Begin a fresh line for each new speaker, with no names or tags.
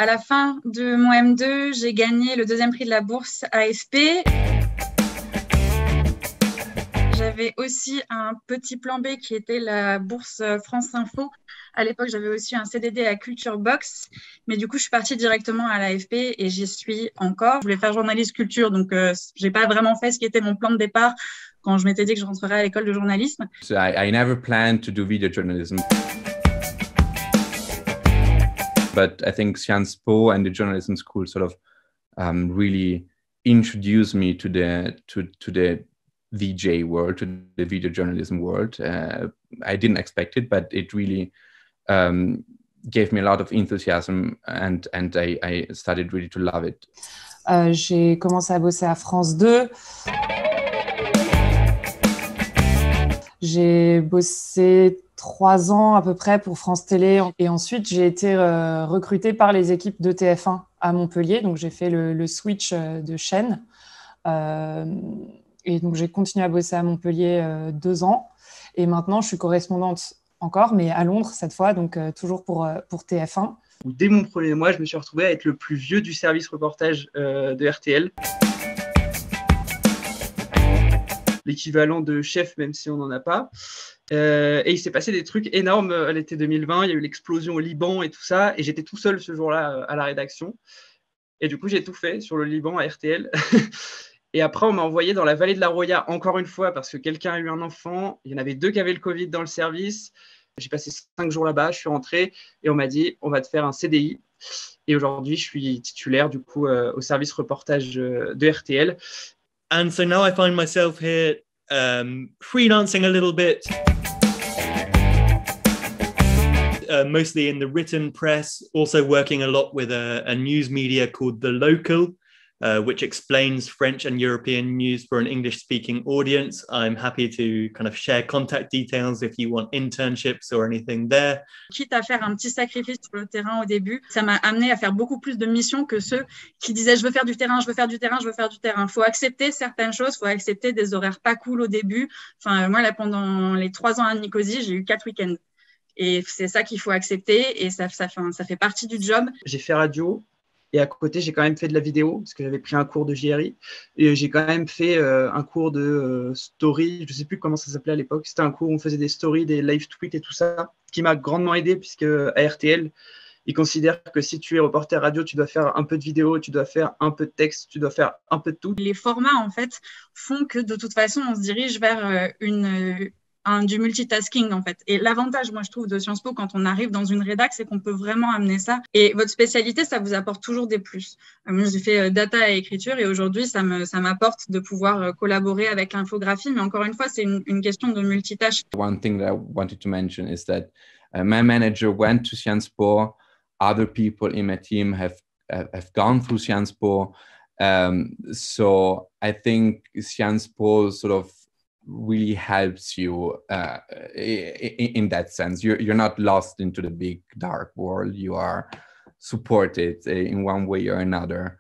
À la fin de mon M2, j'ai gagné le deuxième prix de la bourse AFP. J'avais aussi un petit plan B qui était la bourse France Info. À l'époque, j'avais aussi un CDD à Culture Box, mais du coup, je suis partie directement à l'AFP et j'y suis encore. Je voulais faire journaliste culture, donc j'ai pas vraiment fait ce qui était mon plan de départ quand je m'étais dit que je rentrerais à l'école de journalisme.
So I never planned to do video journalism. But I think Sciences Po and the journalism school sort of really introduced me to the VJ world, to the video journalism world. I didn't expect it, but it really gave me a lot of enthusiasm, and I started really to love it.
J'ai commencé à bosser à France 2. J'ai bossé 3 ans à peu près pour France Télé. Et ensuite, j'ai été recrutée par les équipes de TF1 à Montpellier. Donc, j'ai fait le switch de chaîne. Et donc, j'ai continué à bosser à Montpellier 2 ans. Et maintenant, je suis correspondante encore, mais à Londres cette fois, donc toujours pour TF1.
Dès mon premier mois, je me suis retrouvé à être le plus vieux du service reportage de RTL. L'équivalent de chef, même si on n'en a pas. Et il s'est passé des trucs énormes à l'été 2020. Il y a eu l'explosion au Liban et tout ça. Et j'étais tout seul ce jour-là à la rédaction. Et du coup, j'ai tout fait sur le Liban à RTL. Et après, on m'a envoyé dans la vallée de la Roya encore une fois parce que quelqu'un a eu un enfant. Il y en avait 2 qui avaient le Covid dans le service. J'ai passé 5 jours là-bas. Je suis rentré et on m'a dit, on va te faire un CDI. Et aujourd'hui, je suis titulaire du coup au service reportage de RTL.
And so now I find myself here freelancing a little bit, mostly in the written press, also working a lot with a news media called The Local, which explains French and European news for an English-speaking audience. I'm happy to kind of share contact details if you want internships or anything there.
Quitte à faire un petit sacrifice sur le terrain au début, ça m'a amené à faire beaucoup plus de missions que ceux qui disaient je veux faire du terrain, je veux faire du terrain, je veux faire du terrain. Faut accepter certaines choses, faut accepter des horaires pas cool au début. Enfin, moi, là, pendant les 3 ans à Nicosie, j'ai eu 4 week-ends. Et c'est ça qu'il faut accepter et ça fait partie du job.
J'ai fait radio. Et à côté, j'ai quand même fait de la vidéo parce que j'avais pris un cours de JRI. Et j'ai quand même fait un cours de story. Je ne sais plus comment ça s'appelait à l'époque. C'était un cours où on faisait des stories, des live tweets et tout ça, ce qui m'a grandement aidé puisque à RTL, ils considèrent que si tu es reporter radio, tu dois faire un peu de vidéo, tu dois faire un peu de texte, tu dois faire un peu de tout.
Les formats, en fait, font que de toute façon, on se dirige vers du multitasking en fait. Et l'avantage, moi je trouve, de Sciences Po quand on arrive dans une rédac, c'est qu'on peut vraiment amener ça. Et votre spécialité, ça vous apporte toujours des plus. Moi, j'ai fait data et écriture et aujourd'hui, ça m'apporte de pouvoir collaborer avec l'infographie. Mais encore une fois, c'est une question de multitâche.
One thing that I wanted to mention is that my manager went to Sciences Po. Other people in my team have gone through Sciences Po. So I think Sciences Po sort of really helps you in that sense. You're not lost into the big dark world. You are supported in one way or another.